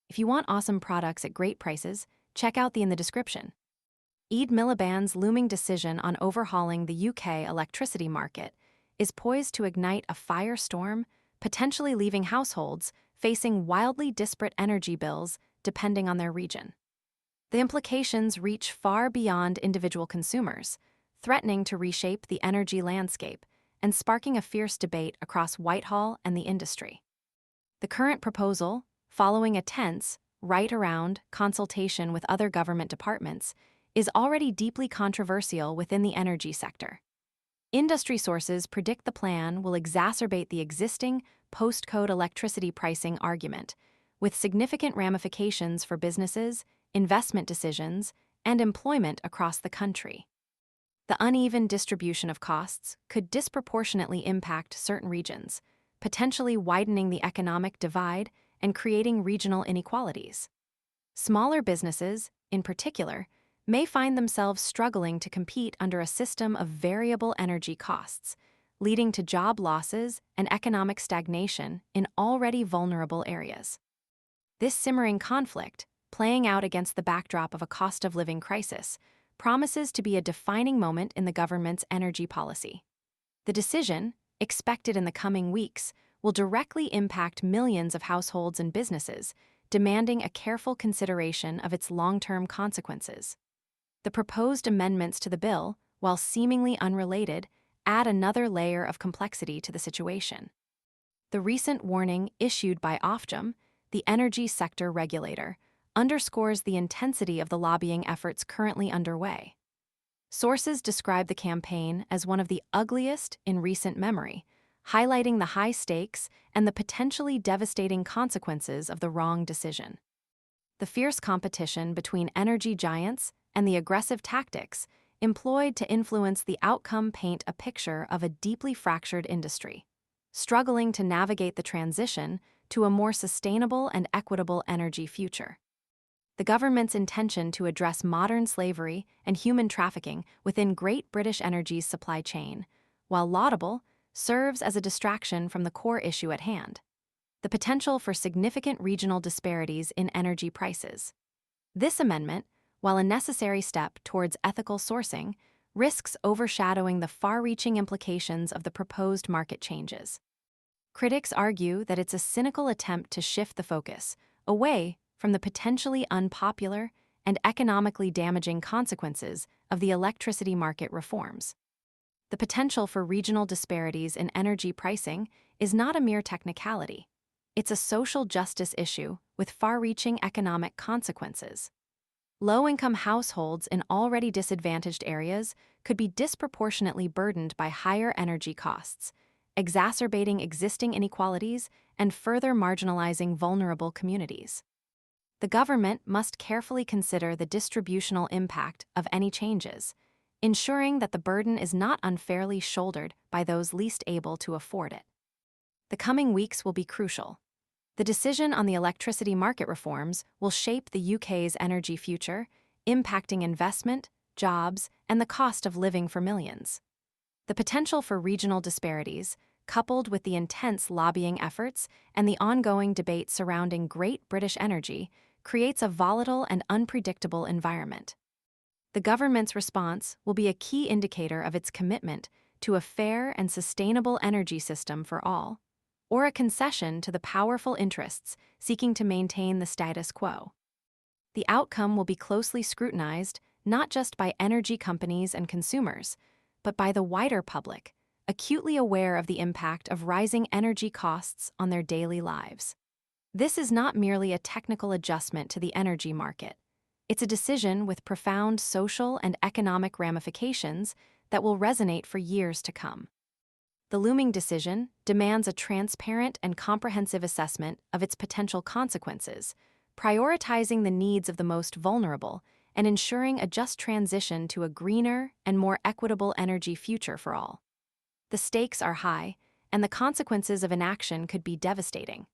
If you want awesome products at great prices, check out the in the description. Miliband's looming decision on overhauling the UK electricity market is poised to ignite a firestorm, potentially leaving households facing wildly disparate energy bills depending on their region. The implications reach far beyond individual consumers, threatening to reshape the energy landscape and sparking a fierce debate across Whitehall and the industry. The current proposal, following a tense, right-around consultation with other government departments, is already deeply controversial within the energy sector. Industry sources predict the plan will exacerbate the existing postcode electricity pricing argument, with significant ramifications for businesses, investment decisions, and employment across the country. The uneven distribution of costs could disproportionately impact certain regions, potentially widening the economic divide and creating regional inequalities. Smaller businesses, in particular, may find themselves struggling to compete under a system of variable energy costs, leading to job losses and economic stagnation in already vulnerable areas. This simmering conflict, playing out against the backdrop of a cost-of-living crisis, promises to be a defining moment in the government's energy policy. The decision, expected in the coming weeks, will directly impact millions of households and businesses, demanding a careful consideration of its long-term consequences. The proposed amendments to the bill, while seemingly unrelated, add another layer of complexity to the situation. The recent warning issued by Ofgem, the energy sector regulator, underscores the intensity of the lobbying efforts currently underway. Sources describe the campaign as one of the ugliest in recent memory, highlighting the high stakes and the potentially devastating consequences of the wrong decision. The fierce competition between energy giants and the aggressive tactics employed to influence the outcome paint a picture of a deeply fractured industry, struggling to navigate the transition to a more sustainable and equitable energy future. The government's intention to address modern slavery and human trafficking within Great British Energy's supply chain, while laudable, serves as a distraction from the core issue at hand: the potential for significant regional disparities in energy prices. This amendment, while a necessary step towards ethical sourcing, risks overshadowing the far-reaching implications of the proposed market changes. Critics argue that it's a cynical attempt to shift the focus away from the potentially unpopular and economically damaging consequences of the electricity market reforms. The potential for regional disparities in energy pricing is not a mere technicality. It's a social justice issue with far-reaching economic consequences. Low-income households in already disadvantaged areas could be disproportionately burdened by higher energy costs, exacerbating existing inequalities and further marginalizing vulnerable communities. The government must carefully consider the distributional impact of any changes, ensuring that the burden is not unfairly shouldered by those least able to afford it. The coming weeks will be crucial. The decision on the electricity market reforms will shape the UK's energy future, impacting investment, jobs, and the cost of living for millions. The potential for regional disparities, coupled with the intense lobbying efforts and the ongoing debate surrounding Great British Energy, creates a volatile and unpredictable environment. The government's response will be a key indicator of its commitment to a fair and sustainable energy system for all, or a concession to the powerful interests seeking to maintain the status quo. The outcome will be closely scrutinized not just by energy companies and consumers, but by the wider public, acutely aware of the impact of rising energy costs on their daily lives. This is not merely a technical adjustment to the energy market. It's a decision with profound social and economic ramifications that will resonate for years to come. The looming decision demands a transparent and comprehensive assessment of its potential consequences, prioritizing the needs of the most vulnerable and ensuring a just transition to a greener and more equitable energy future for all. The stakes are high, and the consequences of inaction could be devastating.